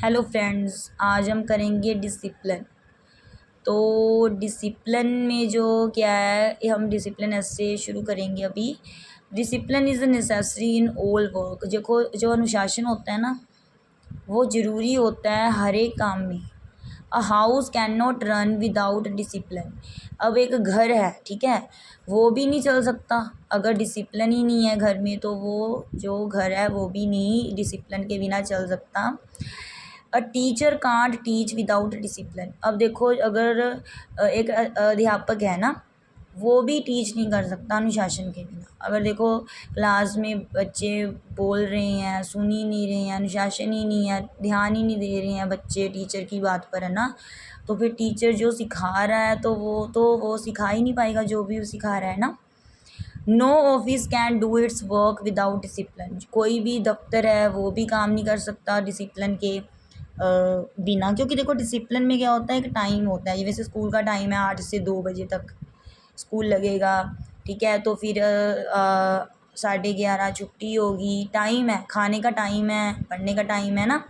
Hello friends, आज हम करेंगे डिसिप्लिन। तो डिसिप्लिन में जो क्या है, हम डिसिप्लिन ऐसे शुरू करेंगे अभी। Discipline is necessary in all work. देखो, जो अनुशासन होता है ना, वो ज़रूरी होता है हर एक काम में। A house can not run without discipline. अब एक घर है, ठीक है, वो भी नहीं चल सकता अगर डिसिप्लिन ही नहीं है घर में। तो वो जो घर है वो भी नहीं डिसिप्लिन के बिना चल सकता। A teacher can't teach without discipline. अब देखो, अगर एक अध्यापक है ना, वो भी टीच नहीं कर सकता अनुशासन के बिना। अगर देखो, क्लास में बच्चे बोल रहे हैं, सुन ही नहीं रहे हैं, अनुशासन ही नहीं है, ध्यान ही नहीं दे रहे हैं बच्चे टीचर की बात पर, है ना, तो फिर टीचर जो सिखा रहा है तो वो सिखा ही नहीं पाएगा जो भी वो सिखा रहा है ना। No office can do its work without discipline. कोई भी दफ्तर है वो भी काम नहीं कर सकता डिसिप्लिन के बिना। क्योंकि देखो, डिसिप्लिन में क्या होता है, एक टाइम होता है। जैसे स्कूल का टाइम है 8 से 2 बजे तक स्कूल लगेगा, ठीक है, तो फिर 11:30 छुट्टी होगी। टाइम है, खाने का टाइम है, पढ़ने का टाइम है ना।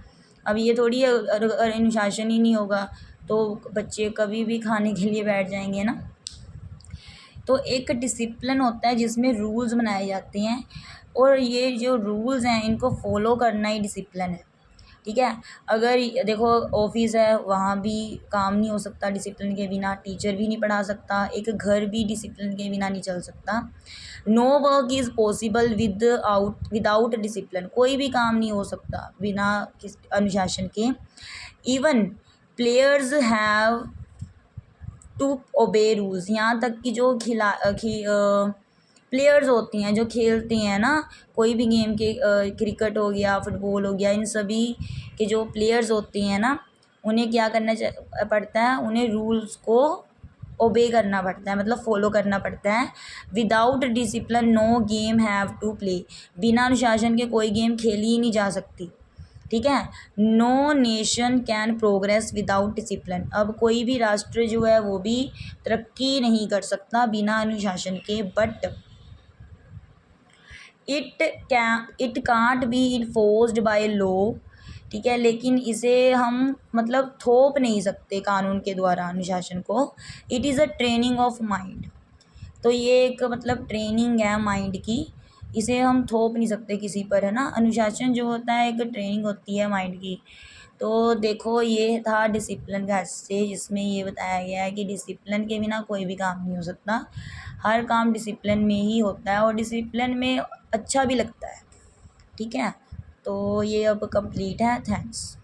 अब ये थोड़ी है, अगर अनुशासन ही नहीं होगा तो बच्चे कभी भी खाने के लिए बैठ जाएंगे ना। तो एक डिसिप्लिन होता है जिसमें रूल्स बनाए जाते हैं, और ये जो रूल्स हैं इनको फॉलो करना ही डिसिप्लिन है, ठीक है। अगर देखो, ऑफिस है, वहाँ भी काम नहीं हो सकता डिसिप्लिन के बिना। टीचर भी नहीं पढ़ा सकता। एक घर भी डिसिप्लिन के बिना नहीं चल सकता। No work is possible without discipline. कोई भी काम नहीं हो सकता बिना अनुशासन के। Even players have to obey rules. यहाँ तक कि जो प्लेयर्स होती हैं, जो खेलते हैं ना, कोई भी गेम के, क्रिकेट हो गया, फुटबॉल हो गया, इन सभी के जो प्लेयर्स होते हैं ना, उन्हें क्या करना पड़ता है, उन्हें रूल्स को ओबे करना पड़ता है, मतलब फॉलो करना पड़ता है। Without discipline no game have to play. बिना अनुशासन के कोई गेम खेली ही नहीं जा सकती, ठीक है। No nation can progress without discipline. अब कोई भी राष्ट्र जो है वो भी तरक्की नहीं कर सकता बिना अनुशासन के। But it can't be enforced by law, ठीक है, लेकिन इसे हम मतलब थोप नहीं सकते कानून के द्वारा अनुशासन को। It is a training of mind. तो ये एक मतलब ट्रेनिंग है माइंड की, इसे हम थोप नहीं सकते किसी पर, है ना। अनुशासन जो होता है एक ट्रेनिंग होती है माइंड की। तो देखो, ये था डिसिप्लिन का हिस्से, जिसमें ये बताया गया है कि डिसिप्लिन के बिना कोई भी काम नहीं हो सकता। हर काम डिसिप्लिन में ही होता है, और डिसिप्लिन में अच्छा भी लगता है, ठीक है। तो ये अब कंप्लीट है। थैंक्स।